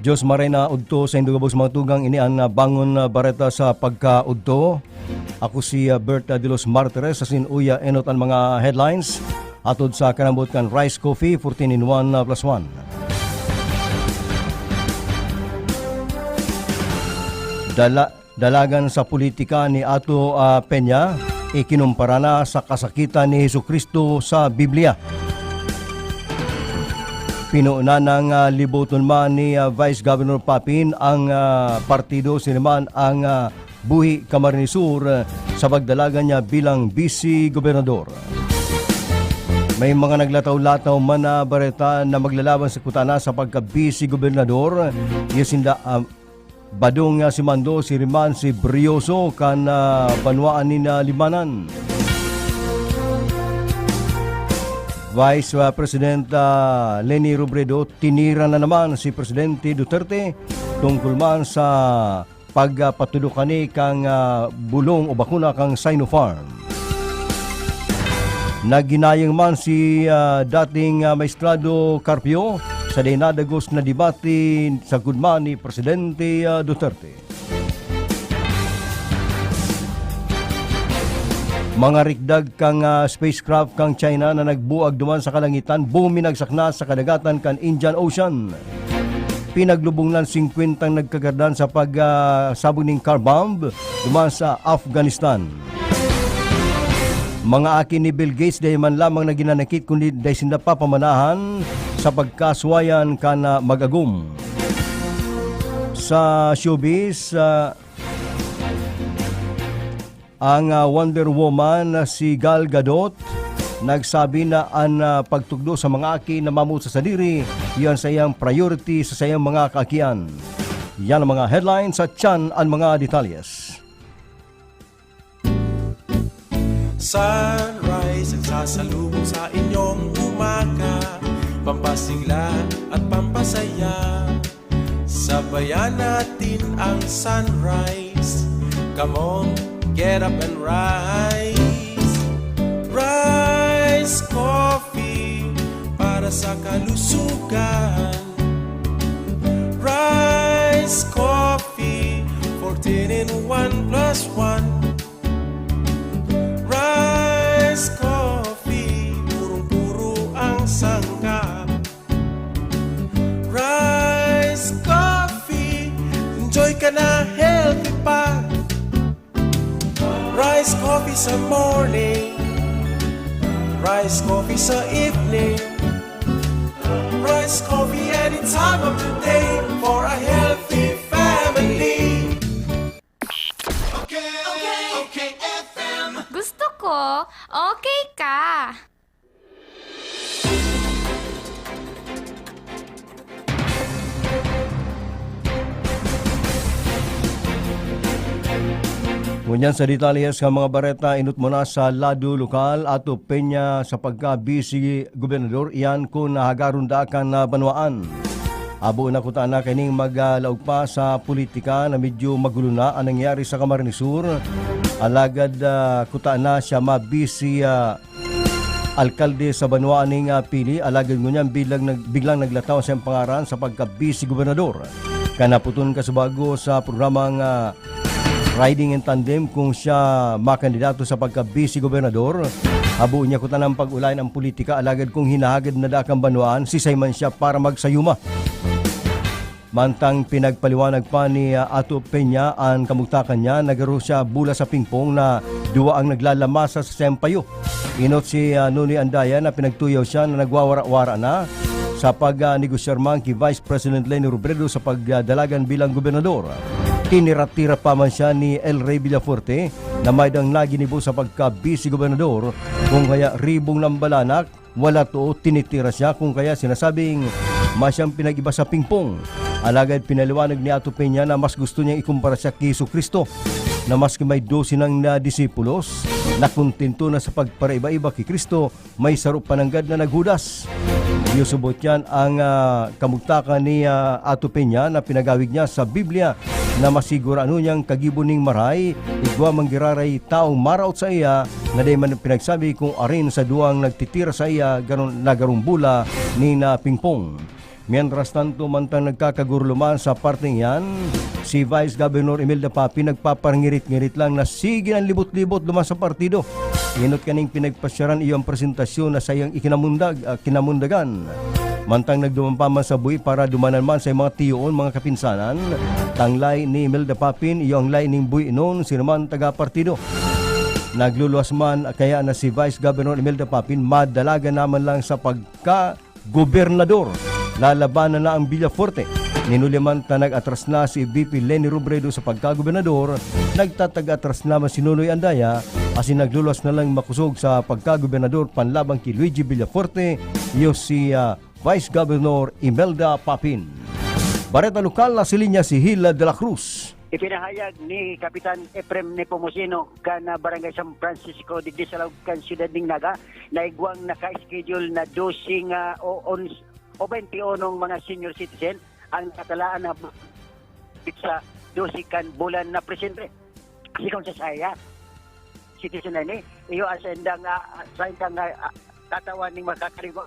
Diyos maray na udto sa indugabos mga tugang ini ang bangon bareta sa pagkaudto. Ako si Berta de los Martires sa sinuya enot ang mga headlines atod sa kanambot kan Rice Coffee 14 in 1 plus 1. Dalagan sa politika ni Ato Peña ikinumpara na sa kasakitan ni Jesucristo sa Biblia. Pinuuna ng libuton man ni Vice Governor Papin ang partido siniman ang Buhi Camarines Sur sa pagdalagan niya bilang Vice Gobernador. May mga naglataw-lataw man na bareta na maglalaban sa kutana sa pagka-Vice Gobernador. Yasinda badong si Mando, si Riman, si Brioso kan banwaan ni Limanan. Vice President Leni Robredo tinira na naman si Presidente Duterte tungkol man sa pagpatudukan ni kang bulong o bakuna kang Sinopharm. Naginayang man si dating Maestrado Carpio sa dinadagos na debate sa gudman ni Presidente Duterte. Mga rikdag kang spacecraft kang China na nagbuag duman sa kalangitan buminagsakna sa kadagatan kan Indian Ocean. Pinaglubong ng 50 nagkagardan sa pagsabog ng car bomb duman sa Afghanistan. Mga akin ni Bill Gates dahil man lamang na ginanakit kundi dahil sinda pa pamanahan sa pagkaswayan kan magagum. Sa showbiz, ang Wonder Woman si Gal Gadot nagsabi na ang pagtugdo sa mga aki na mamut sa sadiri, yan sa iyang priority sa sayang mga kaakian. Yan ang mga headlines at yan ang mga detalyes. Sunrise ang sasalubong sa inyong umaga, pampasigla at pampasaya. Sabayan natin ang sunrise. Come on, get up and rise. Rice Coffee para sa kalusugan. Rice Coffee 14 in 1 plus 1. Rice Coffee, purong-puro ang sangkap. Rice Coffee, enjoy ka na, healthy pa. Rice Coffee sa morning, Rice Coffee sa evening, Rice Coffee any time of the day for a healthy family. Okay, FM. Gusto ko, okay ka. Ngunyan sa detalyes ng mga bareta, inut mo na sa lado lokal Ato Peña sa pagka-Vice Gobernador, iyan kung nahagaron daakan na banwaan. Abo na kuta na kining maglaog pa sa politika na medyo magulo na ang nangyari sa Camarines Sur. Alagad kuta na siya ma-Vice alkalde sa banwaan ng pili. Alagad ngunyan biglang naglataw sa pangaran sa pagka-Vice Gobernador. Kanaputon kasubago sa programang riding in tandem kung siya makandidato sa pagka-Vice Gobernador. Abo niya kuta ng pag-ulayan ang politika, alagad kung hinahagad na dakang banwaan, sisay man siya para magsayuma. Mantang pinagpaliwanag pa ni Ato Peña ang kamugtakan niya, nagaro siya bula sa pingpong na duwa ang naglalamasa sa sempayo. Inot si Noni Andaya na pinagtuyaw siya na nagwawara-wara na sa pag-negosyar man kay Vice President Leni Robredo sa pagdalagan bilang gobernador. Tinira-tira pa man siya ni El Rey Villafuerte na may dang naginibo sa pagka-Vice Gobernador. Kung kaya ribong ng balanak, wala to, tinitira siya. Kung kaya sinasabing masyang pinag-iba sa pingpong. Alagad pinaliwanag ni Ato Peña na mas gusto niyang ikumpara siya kay Jesucristo, na maski may 12 ng disipulos, na kontento na sa pagparaiba-iba kay Kristo, may sarup pananggad na naghudas. Yusubot yan ang kamugtakan ni Ato Peña na pinagawig niya sa Biblia na masigurano niyang kagibuning maray, igwa manggiraray taong maraot sa iya, na di man pinagsabi kung arin sa duwang nagtitira sa iya, garumbula ni na pingpong. Mientras tanto, mantang nagkakaguruluman sa parteng yan, si Vice Governor Imelda Papi nagpaparangirit-ngirit lang na sige ng libot-libot duman sa partido. Inot kaning pinagpasyaran iyong presentasyon na sayang kinamundagan. Mantang nagdumampaman sa buwi para dumanan man sa mga tiyoon, mga kapinsanan, tanglay ni Imelda Papin, iyong lay ning buwi noon, sinuman taga-partido. Nagluluwas man kaya na si Vice Governor Imelda Papin madalaga naman lang sa pagka-gobernador. Lalabanan na ang Villaforte. Ninuliman ta nag-atras na si VP Leni Robredo sa pagka-gobernador. Nagtatag-atras naman si Nunoy Andaya asin nagluluwas na lang makusog sa pagka-gobernador panlabang kay Luigi Villaforte iyo si Vice Governor Imelda Papin. Bareta lokal na silinya si Hila de la Cruz. Ipinahayag ni Kapitan Efrem Nepomuceno kan Barangay San Francisco digdi sa kan Siyudad ning Naga na igwang naka-schedule na dosing o 21 mga senior citizen ang natalaan na sa dosing kan bulan na presente. Kasi kung sa saya, citizen na ni, iyo asendang sa indang katawan ning makakaribo.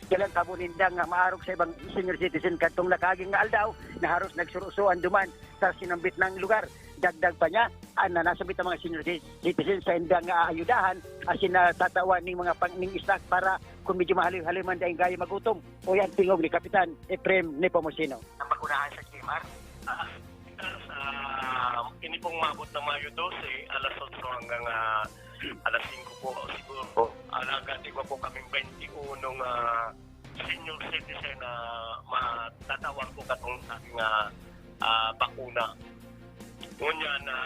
Kailan kabunindang maarog sa ibang senior citizen katong nakaging nga aldaw na haros nagsurusuan duman sa sinambit ng lugar. Dagdag pa niya, na nasabit ang mga senior citizen sa indang ayudahan asin tatawan ning mga ning stock para kung medyo mahalim-haliman dahil gaya magutom. O yan tingog ni Kapitan Efrem Nepomuceno. Ang pag-unahan sa GMR, ini pong mabot na Mayo 12, alas 8 hanggang alas 5 po siguro po. Agad iba po kaming 21 senior citizen na matatawag po katong sa aking bakuna. Ngunya na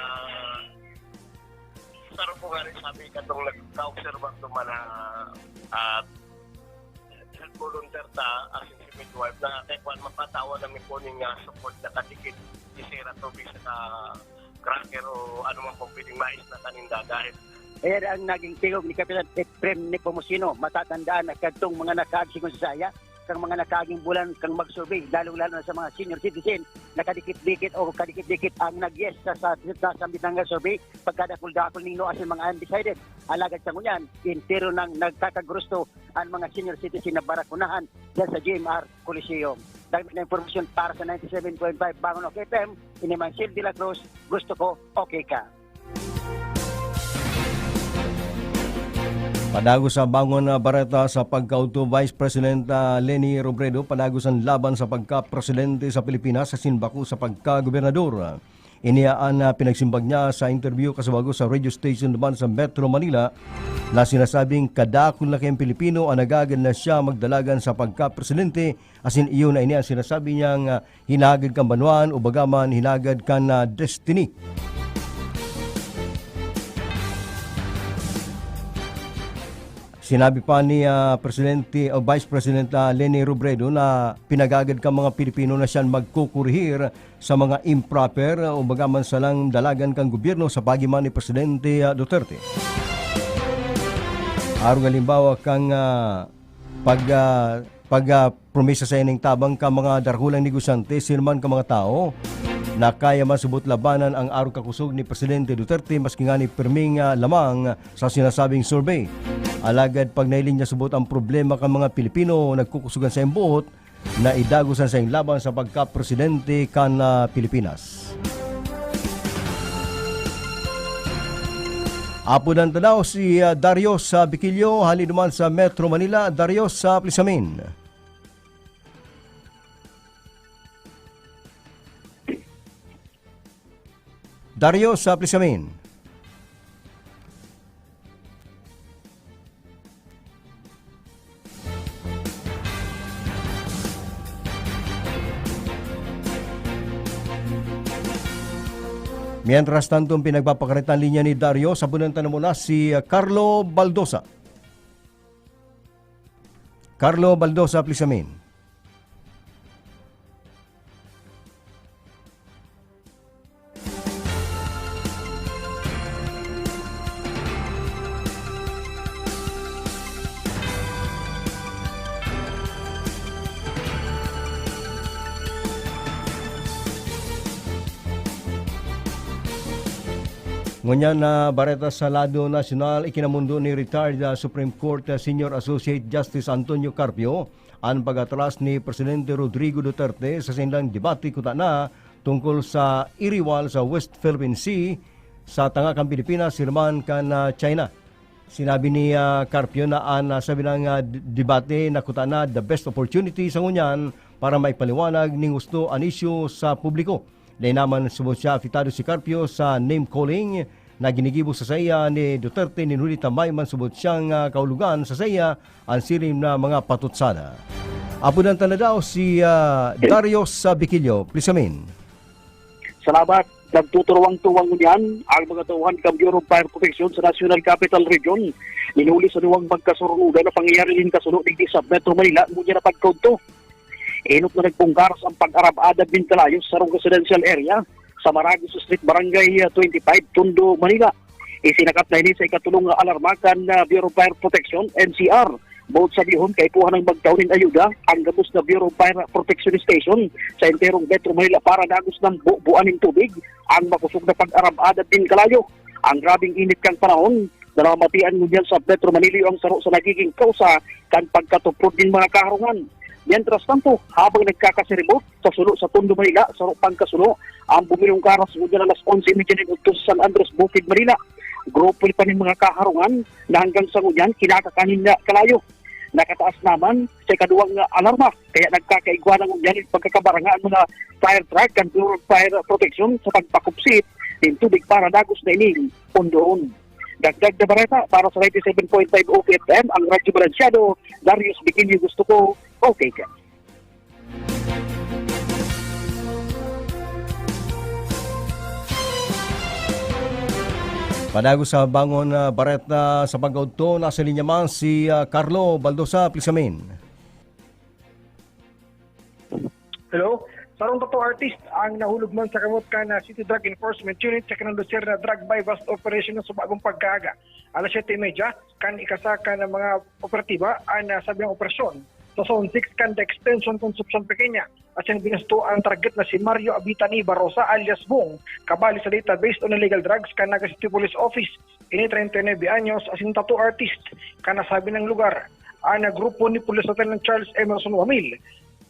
saro po nga rin sabi katong nagka-observa naman na health volunteer ta asin si midwife na tekwan mapatawa namin po ning support na katikit isira to bisa sa cracker o ano man po pwedeng mais na taninda dahil Ayan ang naging tingog ni Kapitan Efrem Nepomuceno. Matatandaan na katong mga nakaagsigong sa saya, kang mga nakaaging bulan kang mag-survey, lalo-lalo na sa mga senior citizen, nakadikit-dikit o kadikit-dikit ang nag-yes sa sambit ng survey, pagkadakul-dakul ning no as mga undecided. Alagad sa ngunyan, intero nang nagkakagrusto ang mga senior citizen na barakunahan dyan sa GMR Coliseum. Dahil na informasyon para sa 97.5 Bangon OK FM, inimang Sil de la Cruz, gusto ko, okay ka. Padagos sa bangon na bareta sa pagkauto Vice President Leni Robredo, padagos ang laban sa pagka-presidente sa Pilipinas sa sinbako sa pagka-gobernador. Iniyaan na pinagsimbag niya sa interview kasabago sa radio station naman sa Metro Manila na sinasabing kadakon na kayong Pilipino ang nagagad na siya magdalagan sa pagka-presidente asin iyon na iniya sinasabi niyang hinagad kang banwan o bagaman hinagad kang destiny. Sinabi pa ni Presidente o Vice President Leni Robredo na pinagagad ka mga Pilipino na siyang magkukurihir sa mga improper o bagaman salang dalagan kang gobyerno sa pagiman ni Presidente Duterte. Arong halimbawa kang promesa sa ining tabang ka mga darhulang negosyante, sinuman ka mga tao na kaya masubot labanan ang arong kakusog ni Presidente Duterte maski nga ni pirming lamang sa sinasabing survey. Alagad pag nailin niya subot ang problema ng mga Pilipino nagkukusugan sa imbuot na idagusan sa laban sa pagka-presidente kan Pilipinas. Apo ng tanaw si Darius sa Bikilyo, hali naman sa Metro Manila, Darius sa Plisamin. Darius sa Plisamin. Mientras tanto, pinagpapakaritan linya ni Dario sa punantan muna si Carlo Baldosa. Carlo Baldosa, please amin. Ngunyan na bareta sa Lado Nacional, ikinamundo ni retired Supreme Court Senior Associate Justice Antonio Carpio ang pag-atras ni Presidente Rodrigo Duterte sa sindang debate kuta na tungkol sa iriwal sa West Philippine Sea sa tangakang Pilipinas, sirman kan China. Sinabi ni Carpio na sabi ng debate na kuta na the best opportunity sa ngunyan para maipaliwanag ning gusto an issue sa publiko. Dahil naman subot siya afitado si Carpio sa name-calling na ginigibo sa saya ni Duterte ni Nunita Mayman subot siyang kaulugan sa saya ang sirim na mga patutsada. Apunan na daw si Darius Biquillo. Please amin. Salamat. Nagtuturuang-tuwang niyan ang mga tauhan ng Bureau of Fire Protection sa National Capital Region. Inuli sa nuwang magkasurunugan na pangyayari din kasunod ng sa Metro Manila muna na pagkaunto. Inot na nagpungkaras ang pag-arab-adab din kalayos sa Rong Residential Area sa Maragos Street, Barangay 25, Tondo, Manila. Isinakat na ini sa ikatulong alarmakan na Bureau of Fire Protection, NCR. Bawod sa bihon, kay puha ng magtaunin ayuda ang gabos na Bureau of Fire Protection Station sa enterong Metro Manila para dagos ng buuan ng tubig ang makusog na pag-arab-adab din kalayo. Ang grabing init kang panahon na namatian mo dyan sa Metro Manila ang saro sa nagiging kausa kan pagkatuprod din mga kaharungan. Mientras tanto, habang nagkakasiribot sa sulo sa Tondo, Manila, sa pangkasulo, ang bumilong karas mula alas 11:30 sa San Andres, Bukid, Manila. Grupo pa ng mga kaharungan na hanggang sa ngunyan, kinakakanin na kalayo. Nakataas naman sa kaduwang alarma, kaya nagkakaigwa ng ngunyan pagkakabarangaan mga fire truck and fire protection sa pagpakupsit ng tubig para dagos na ining pondoon. Dagdag na bareta para sa 97.5 OPFM, ang Radyo Balansyado, Darius Biquillo, gusto ko, okay ka. Padago sa bangon bareta sa pagkaunto, nasa linya man si Carlo Baldosa. Please amin. Hello? Sarong totoo artist ang nahulog man sa kamot ka na City Drug Enforcement Unit sa kanalosir na drug buy-bust operation sa bagong pagkaaga. Alas 7:30 kan ikasaka ng mga operatiba ang nasabing operasyon. Sa Zone 6 kan the extension consumption pequeña at siyang binasto ang target na si Mario Abitani Barrosa alias Bong, kabali sa data based on illegal drugs kan Naga City Police Office. Ini 39 anyos asin tattoo artist kan nasabi ng lugar. Ang grupo ni Police Lieutenant Charles Emerson Wamil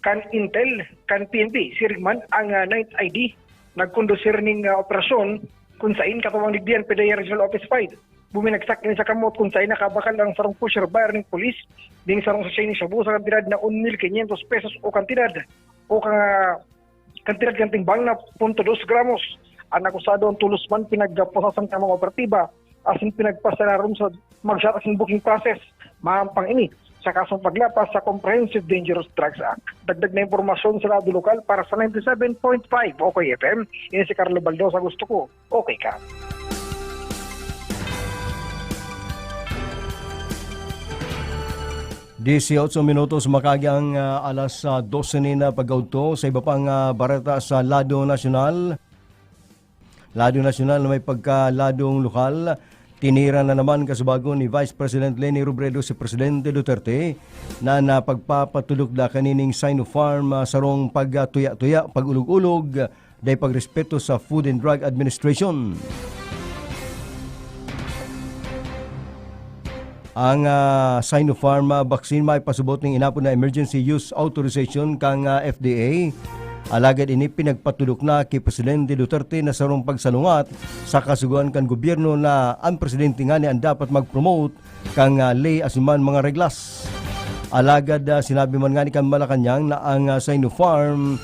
kan Intel, kan PNP, sirigman ang 9th ID, nagkondusir ning operasyon kung saan katawang ligdian PDEA Regional Office 5. Buminagsak din sa kamot kung saan nakabakal ang sarong pusher buyer ng polis, din sarong sa siya shabu sa kantidad na 1,500 pesos o kantidad kanting bang na 0.2 gramos. Ang akusado ang tulos man pinagposasan ka mga operatiba asin pinagpasalarom sa mag-shot asin booking process. Mahampang ini sa kasong paglapas sa Comprehensive Dangerous Drugs Act. Dagdag na impormasyon sa radio lokal para sa 97.5 OK FM. Ini si Carlo Baldosa, gusto ko, okay ka. Dieciocho minutos makagyang alas 12 na pagkaunto sa iba pang bareta sa Lado Nacional. Lado Nacional na may pagkaladong lokal. Tinira na naman kasubago ni Vice President Leni Robredo si Presidente Duterte na napagpapatulog da kanining Sinopharm sarong pagtuya-tuya, pag-ulog-ulog, day pagrespeto sa Food and Drug Administration. Ang Sinopharm vaccine may pasubot ng inapon na emergency use authorization kang FDA. Alagad ini pinagpatulok na kay Presidente Duterte na sarong pagsalungat sa kasuguan kan gobyerno na ang presidente nga ni ang dapat mag-promote kang lay asuman mga reglas. Alagad sinabi man nga ni kan Malacanang na ang Sinopharm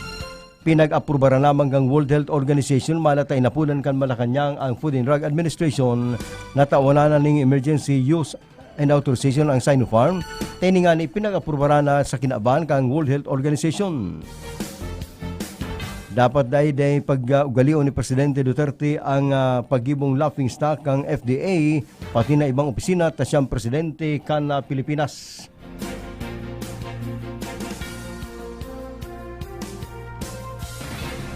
pinag-aprobara naman kang World Health Organization malatay napunan kan Malacanang ang Food and Drug Administration na tawanan ng emergency use and authorization ang Sinopharm. Tini nga ni pinag-aprobara na sa kinaban kang World Health Organization. Dapat dahil pag-ugalion ni Presidente Duterte ang pagibong laughing stock ng FDA pati na ibang opisina at siyang Presidente kan Pilipinas.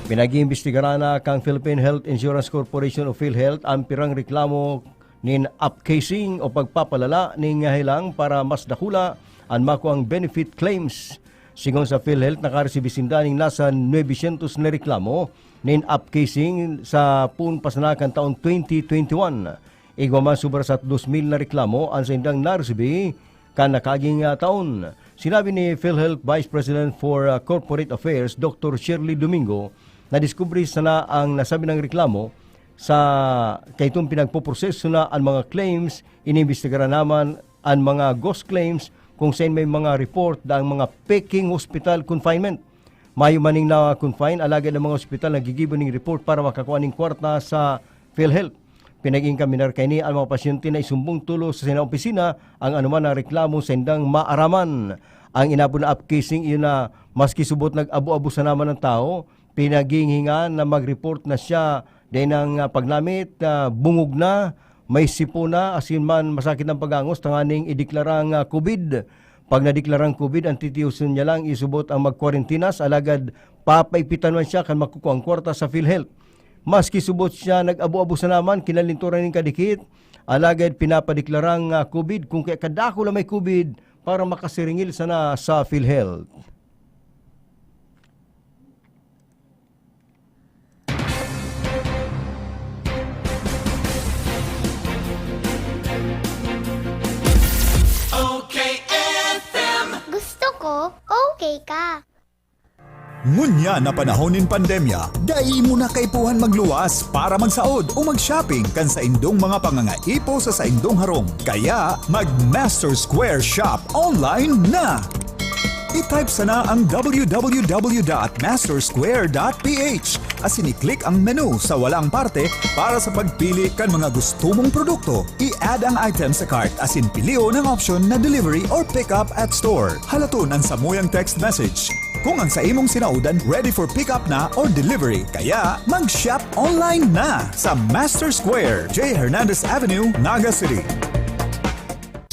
Pinag-iimbestigaran na kang Philippine Health Insurance Corporation o PhilHealth ang pirang reklamo nin upcasing o pagpapalala ning hilang para mas dakula ang makuang benefit claims. Sigon sa PhilHealth, nakaresibi sindaning nasa 900 na reklamo nin upcasing sa pasanakan taon 2021. Igwa man sobra sa 2,000 na reklamo ang sindang naresibi kan nakaging taon. Sinabi ni PhilHealth Vice President for Corporate Affairs, Dr. Shirley Domingo, na diskubri sana ang nasabi ng reklamo sa kaytong pinagpoproseso na ang mga claims, inimbestigaran naman ang mga ghost claims kung saan may mga report na ang mga peking hospital confinement. Mayo maning na confine, alagad ng mga ospital nagigibo ng report para makakuha ng kwarta sa PhilHealth. Pinag-ingkaminar kay ni ang mga pasyente na isumbong tulo sa sinaopisina ang anuman na reklamo sa indang maaraman. Ang inabo na upcasing iyon na maski subot nag-abo-abo sa naman ng tao, pinaginghinga na mag-report na siya dahil ng pagnamit, bungog na, may sipo na, asin man masakit ng pagangos, tanganing ideklarang COVID. Pag nadeklarang COVID, ang titiusin niya lang isubot ang mag-quarantinas, alagad papaipitan man siya kan makukuha ang kwarta sa PhilHealth. Maski subot siya nag-abo-abo sa naman, kinalinturan ng kadikit, alagad pinapadeklarang COVID, kung kaya kadako na may COVID para makasiringil sana sa PhilHealth. Gusto ko, okay ka. Ngunya na panahon nin pandemya, dai mo na kaipuhan magluwas para magsaod o mag-shopping kan sa indong mga pangangaipo sa indong harong. Kaya mag-Master Square Shop online na! I-type sana ang www.mastersquare.ph asin i-click ang menu sa walang parte para sa pagpili kan mga gusto mong produkto. I-add ang item sa cart asin pilio ng option na delivery or pick up at store. Halaton ang samuyang text message kung ang sa imong sinaudan ready for pick up na or delivery. Kaya mag-shop online na sa Master Square, J. Hernandez Avenue, Naga City.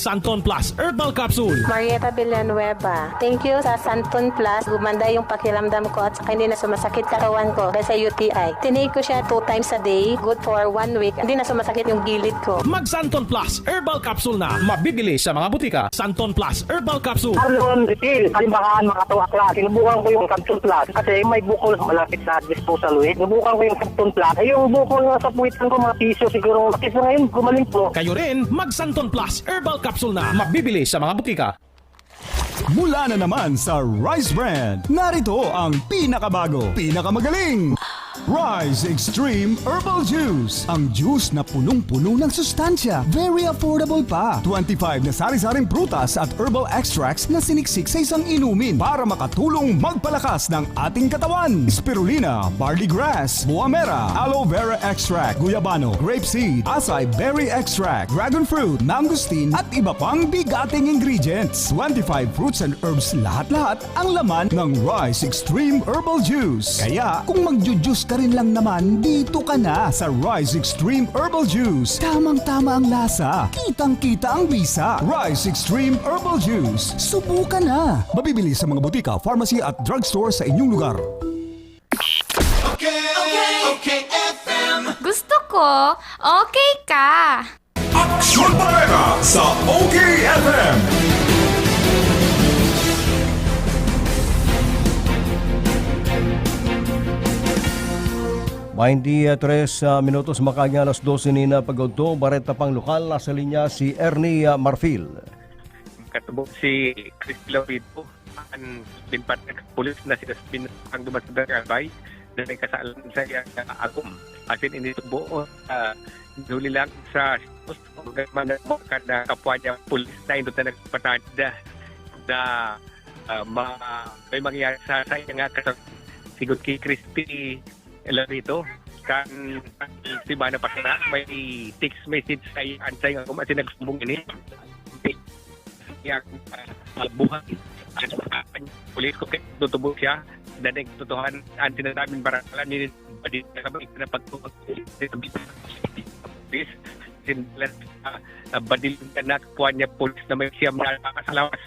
Santon Plus Herbal Capsule. Marieta Villanueva. Thank you sa Santon Plus. Gumanda yung pakiramdam ko at saka hindi na sumasakit katawan ko dahil sa UTI. Tinake ko siya 2 times a day. Good for 1 week. Hindi na sumasakit yung gilid ko. Mag Santon Plus Herbal Capsule na. Mabibili sa mga butika. Santon Plus Herbal Capsule. Arlon Refill, halimbahan mga tuwakla. Sinubukan ko yung Capsule Plus kasi may bukol malapit sa disposal weight. Sinubukan ko yung Capsule Plus. Ay yung bukol nga sa puwitan ko mga piso siguro. Kasi ngayon gumaling po. Kayo rin, mag Santon Plus Herbal Capsule na. Mabibili sa mga butika. Mula na naman sa Rice Brand, narito ang pinakabago, pinakamagaling, Rice Extreme Herbal Juice. Ang juice na punong-puno ng sustansya. Very affordable pa. 25 na sari-saring prutas at herbal extracts na siniksik sa isang inumin para makatulong magpalakas ng ating katawan. Spirulina, barley grass, buwa mera, aloe vera extract, guyabano, grapeseed, acai berry extract, dragon fruit, mangosteen at iba pang bigating ingredients. 25 fruits and herbs lahat-lahat ang laman ng Rice Extreme Herbal Juice. Kaya kung magjujuice ka rin lang naman, dito ka na sa Rice Extreme Herbal Juice. Tamang-tama ang lasa. Kitang-kita ang bisa. Rice Extreme Herbal Juice. Subukan na. Mabibili sa mga butika, pharmacy at drugstore sa inyong lugar. Okay, FM. Gusto ko, okay ka. Aksyon Parega sa OKFM. Hindi 3 minutos makanya alas 12 ni na pagauto, bareta pang lokal, nasa linya si Ernie Marfil. Katubo si Chris Lapido, ang limpat ng pulis na sila ang dumas sa Barangay na may kasalan sa agum. Asin initubo, nuli lang sa mga kapwa niya pulis na ito na nagpatanda na may mangyayari sa iya nga sigot kay Christy Larito kan si mana pasana may text message sa ansay nga kung asin nagsumbong ini yang buhay pulis ko kay tutubo siya danig tutuhan ang tinatawin baralan ni badit na kabay na pagtutok this sinlan badil na kuan niya pulis na may siyam na kasalawas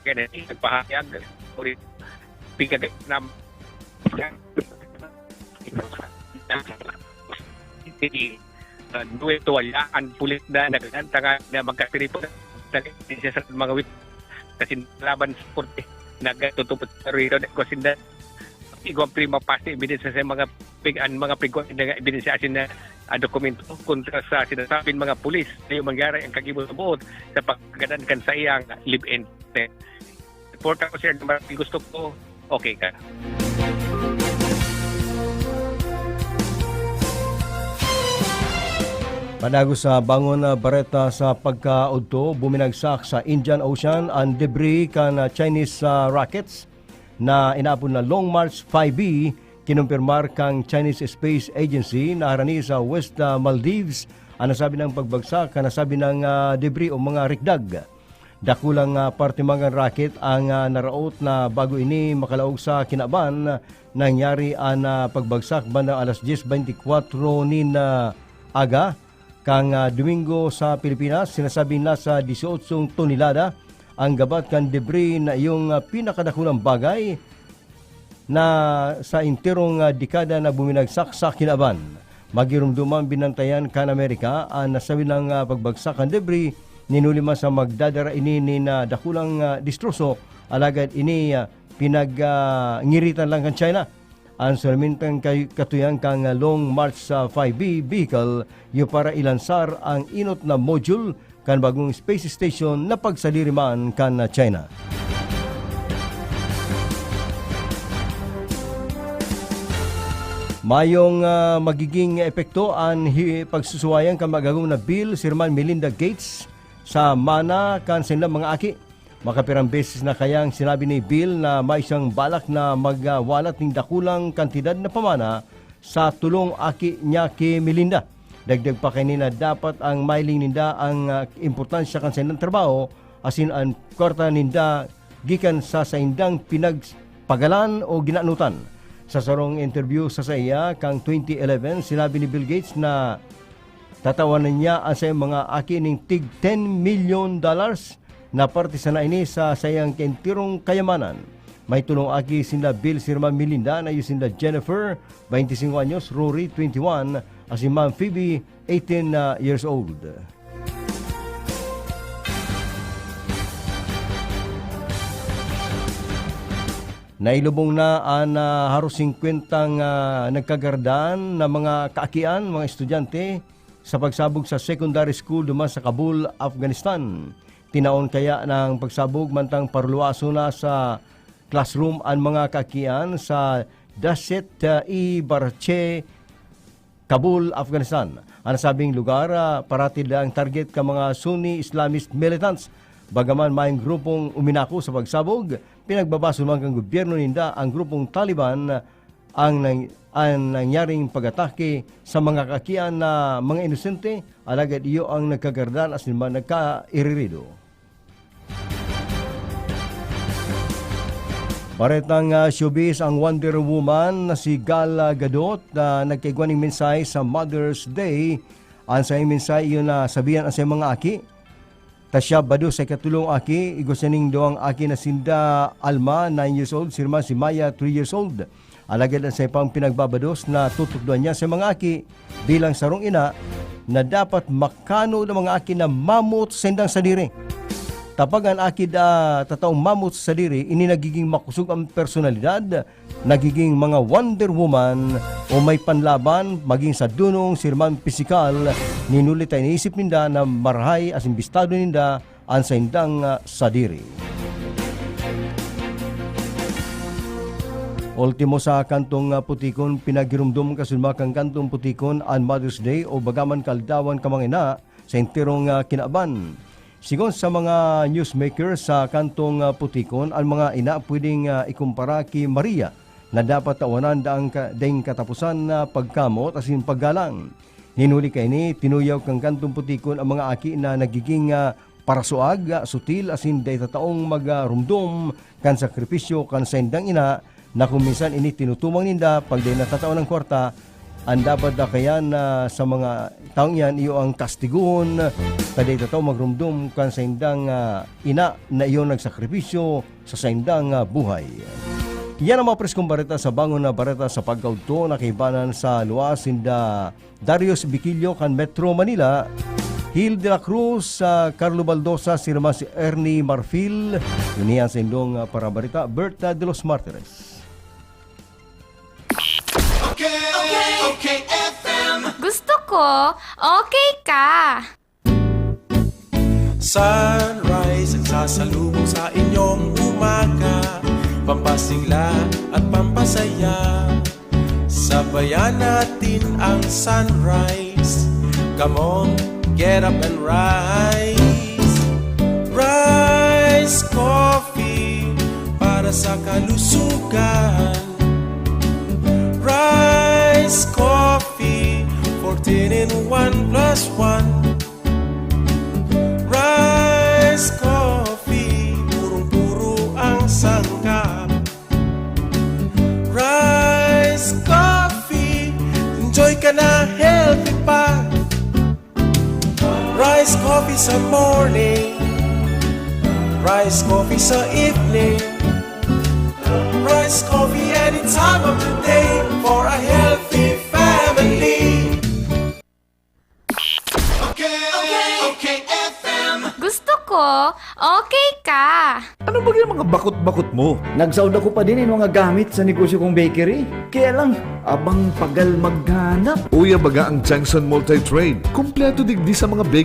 kaya nagpahayag uri pigagay na duwe tuwalya ang pulit na nagantanga na magkasiripo siya sa mga wit kasi laban sa korte nagtutupot sa rito kasi na igwang prima pasti ebidensya sa mga pigwan na ebidensya asin na dokumento kontra sa sinasabing mga pulis na yung mangyari ang kagibubuot sa paggadan kan sa iyang live-in support ako sir, gusto ko okay ka. Panago sa bangon na bareta sa pagkaudto, buminagsak sa Indian Ocean ang debris kan Chinese rockets na inapon na Long March 5B kinumpirmar kang Chinese Space Agency na harani sa West Maldives. Ang nasabi ng pagbagsak, ang nasabi ng debris o mga rikdag. Dakulang parte mga rocket ang naraot na bago ini makalaog sa kinaban. Nangyari ang pagbagsak bandang alas 10:24 nin aga. Kang Domingo sa Pilipinas, sinasabi na sa 18 tonelada ang gabat kan debris na iyong pinakadakulang bagay na sa interong dekada na buminagsak sa kinaban. Magirumduman binantayan kan Amerika ang nasabi ng pagbagsak ng debris ninulima sa magdadara ini na dakulang distroso alagad ini pinag-ngiritan lang kan China. Ang salamintang katuyang kang Long March 5B vehicle yung para ilansar ang inot na module kan bagong space station na pagsaliriman kan China. Mayong magiging epekto ang pagsusuwayan kan magagawang na bill si Herman Melinda Gates sa mana kan sila mga aki. Makapirang beses na kayang sinabi ni Bill na may siyang balak na magwalat ng dakulang kantidad na pamana sa tulong aki niya kay Melinda. Dagdag pa kanina dapat ang mailing ninda ang importansya kan sa indang trabaho asin ang kwarta ninda gikan sa indang pinagpagalan o ginanutan. Sa sarong interview sa iya kang 2011 sinabi ni Bill Gates na tatawanan niya ang sa mga aki ng tig $10 million na parte sana ini sa sayang kentirong kayamanan. May tulong aki sila Bill, si Herman Melinda, na yung sila Jennifer, 25 anyos, Rory, 21, at si Ma'am Phoebe, 18 years old. Nailubong na ang haros 50 nagkagardaan na mga kaakian, mga estudyante sa pagsabog sa secondary school duman sa Kabul, Afghanistan. Tinaon kaya ng pagsabog mantang parluaso na sa classroom ang mga kakian sa Daset-i-Barche, Kabul, Afghanistan. Ang sabing lugar, parati ang target ka mga Sunni Islamist militants. Bagaman mayong grupong uminako sa pagsabog, pinagbabaso man kang gobyerno ninda ang grupong Taliban ang nangyaring pag-atake sa mga kakian na mga inosente, alagad iyo ang nagkagardan as naman nagka-irirido. Paretang showbiz ang Wonder Woman na si Gal Gadot na nagkaigwaning mensahe sa Mother's Day. Ang sa mensahe yun na sabihan ang sa mga aki. Tasya bado sa katulong aki, igusaning doang aki na sinda Alma, 9 years old, sirma si Maya, 3 years old. Alagad ang sa ipang pinagbabados na tutukduan niya sa mga aki bilang sarong ina na dapat makano ng mga aki na mamot sa indang sadiri. Tapag ang akid tataong mamot sa diri, ini nagiging makusog ang personalidad, nagiging mga Wonder Woman o may panlaban, maging sa dunong sirman pisikal, ninulit ay naisip ninda na marahay as imbistado ninda ang sa indang sa diri. Ultimo sa kantong putikon, pinagirumdum kasulmakang kantong putikon ang Mother's Day o bagaman kaldawan kamangina sa enterong kinaaban. Sigon sa mga newsmakers sa kantong putikon, ang mga ina pwedeng ikumpara kay Maria na dapat tawanan daing katapusan na pagkamot asin paggalang. Hinuli kay ni, tinuyaw kang kantong putikon ang mga aki na nagiging parasuag, sutil asin day tataong magrumdum kan sakripisyo kan sa indang ina na kung minsan ini tinutumang ninda pag day natataon ng kwarta, ang dapat na kaya na sa mga taong yan, iyo ang kastiguhon, taday tataw magrumdum kan sa indang ina na iyo nagsakripisyo sa indang buhay. Yan ang mga preskong bareta sa bangon na bareta sa pagkaudto na kaibanan sa luwas sinda Darius Biquillo kan Metro Manila, Hil de la Cruz, Carlo Baldosa, sirma si Ernie Marfil, yun sa indong para bareta, Berta de los Martires. Okay, FM. Gusto ko, okay ka. Sunrise, nagsasalubong sa inyong umaga. umaga, pampasigla at pampasaya. Sabayan natin ang sunrise. Come on, get up and rise. Rise Coffee para sa kalusugan. Rise Coffee, 14 in 1 plus 1. Rise Coffee, purong-puro ang sangkap. Rise Coffee, enjoy ka na, healthy pa. Rise Coffee sa morning, Rise Coffee sa evening, Rise Coffee any time of the day for a healthy family. Okay FM. Gusto ko, okay ka. Ano ba yung mga bakot-bakot mo? Nagsaud ako pa din yung mga gamit sa negosyo kong bakery. Kaya lang, abang pagal maghanap. Uya baga ang Junction Multi-Trade. Kompleto digdi sa mga